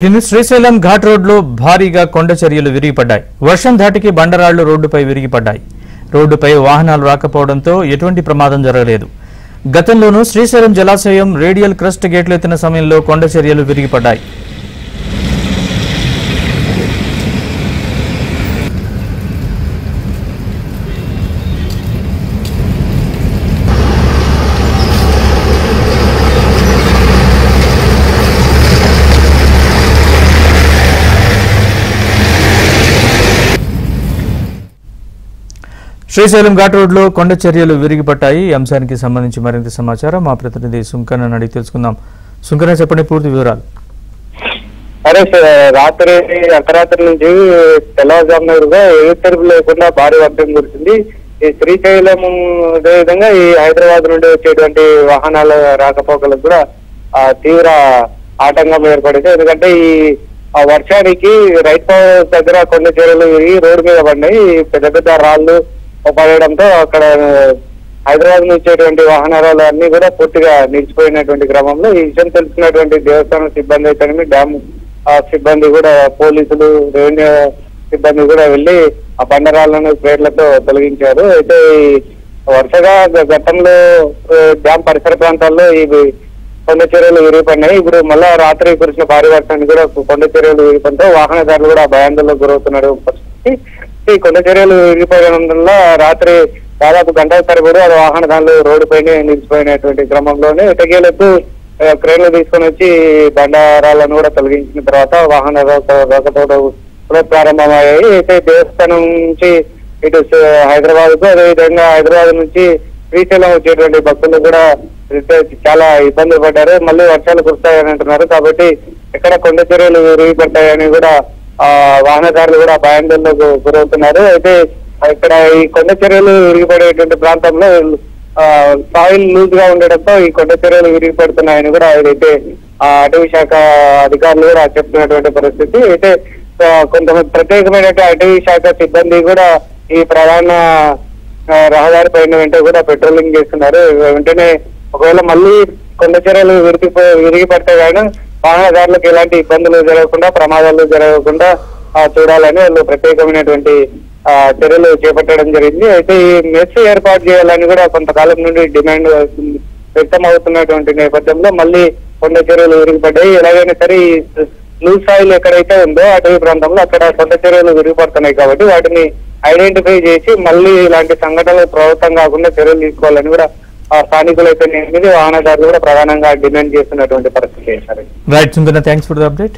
శ్రీశైలం ఘాట్ రోడ్లో భారీగా కొండ చర్యలు విరిగిపడ్డాయి. వర్షం ధాటికి బండరాళ్లు రోడ్డుపై విరిగిపడ్డాయి. రోడ్డుపై వాహనాలు రాకపోవడంతో ఎటువంటి ప్రమాదం జరగలేదు. గతంలోనూ శ్రీశైలం జలాశయం రేడియల్ క్రస్ట్ గేట్లు ఎత్తిన సమయంలో కొండ చర్యలు విరిగిపడ్డాయి. శ్రీశైలం ఘాట్ రోడ్లో కొండ చర్యలు విరిగిపడ్డాయి. ఈ అంశానికి సంబంధించి మరింత సమాచారం మా ప్రతినిధి సుంకన్న అడిగి తెలుసుకుందాం. సుంకన్న, చెప్పండి పూర్తి వివరాలు. అరే రాత్రి అర్ధరాత్రి నుంచి తెల్లవారుజామున ఎదురు లేకుండా భారీ వర్షం కురిసింది. ఈ శ్రీశైలం అదేవిధంగా ఈ హైదరాబాద్ నుండి వచ్చేటువంటి వాహనాల రాకపోకలకు కూడా తీవ్ర ఆటంకం ఏర్పడింది. ఎందుకంటే ఈ వర్షానికి రైట్ దగ్గర కొండ చర్యలు రోడ్డు మీద పడినాయి. పెద్ద పెద్ద రాళ్లు పడడంతో అక్కడ హైదరాబాద్ నుంచి వచ్చేటువంటి వాహనాలు అన్ని కూడా పూర్తిగా నిలిచిపోయినటువంటి క్రమంలో ఈ విషయం తెలుసుకున్నటువంటి దేవస్థానం సిబ్బంది అయితేనేమి, డ్యామ్ సిబ్బంది కూడా, పోలీసులు, రెవెన్యూ సిబ్బంది కూడా వెళ్లి ఆ బండరాళ్లను ప్లేట్లతో తొలగించారు. అయితే వరుసగా గతంలో డ్యామ్ పరిసర ప్రాంతాల్లో ఈ కొండ చర్యలు విరిగిపడినాయి. ఇప్పుడు మళ్ళా రాత్రి కురిసిన భారీ వర్షానికి కూడా కొండ చర్యలు విరిగిపడంతో వాహనదారులు కూడా భయాందోళనకు గురవుతున్నారు. ఈ కొండ చర్యలు విరిగిపోవడం వల్ల రాత్రి దాదాపు గంటల తరబడి వాహనదారులు రోడ్డుపైనే నిలిచిపోయినటువంటి క్రమంలోనే ఎటకేలకు క్రేన్లు తీసుకొని వచ్చి బండారాలను కూడా తొలగించిన తర్వాత వాహన రాకపోవడం కూడా ప్రారంభమయ్యాయి. అయితే దేవస్థానం నుంచి ఇటు హైదరాబాద్ కు, అదేవిధంగా హైదరాబాద్ నుంచి శ్రీశైలం వచ్చేటువంటి భక్తులు కూడా చాలా ఇబ్బందులు పడ్డారు. మళ్ళీ వర్షాలు కురుస్తాయని అంటున్నారు. కాబట్టి ఎక్కడ కొండ చర్యలు విరిగిపడ్డాయని కూడా వాహనదారులు కూడా భయాందోళనకు గురవుతున్నారు. అయితే ఇక్కడ ఈ కొండ చర్యలు విరిగిపడేటువంటి ప్రాంతంలో సాయిల్ లూజ్ గా ఉండడంతో ఈ కొండ చర్యలు విరిగిపడుతున్నాయని కూడా ఏదైతే అటవీ శాఖ అధికారులు కూడా చెప్తున్నటువంటి పరిస్థితి. అయితే కొంతమంది ప్రత్యేకమైనటువంటి అటవీ శాఖ సిబ్బంది కూడా ఈ ప్రధాన రహదారి పైన వెంట కూడా పెట్రోలింగ్ చేస్తున్నారు. వెంటనే ఒకవేళ మళ్ళీ కొండ చర్యలు విరిగిపడితే కానీ వాహనదారులకు ఎలాంటి ఇబ్బందులు జరగకుండా, ప్రమాదాలు జరగకుండా చూడాలని వాళ్ళు ప్రత్యేకమైనటువంటి చర్యలు చేపట్టడం జరిగింది. అయితే ఈ మెస్ ఏర్పాటు చేయాలని కూడా కొంతకాలం నుండి డిమాండ్ వ్యక్తం అవుతున్నటువంటి నేపథ్యంలో మళ్ళీ కొండ చర్యలు విరిగిపడ్డాయి. ఎలాగైనా సరే ఈ లూజ్ సాయిల్ ఎక్కడైతే ఉందో అటవీ ప్రాంతంలో అక్కడ కొండ చర్యలు విరిగిపడుతున్నాయి. కాబట్టి వాటిని ఐడెంటిఫై చేసి మళ్ళీ ఇలాంటి సంఘటనలు ప్రభుత్వం కాకుండా చర్యలు తీసుకోవాలని కూడా స్థానికులైతే వాహనదారులు కూడా ప్రధానంగా డిమాండ్ చేస్తున్నటువంటి పరిస్థితి. Right Sunkanna, thanks for the update.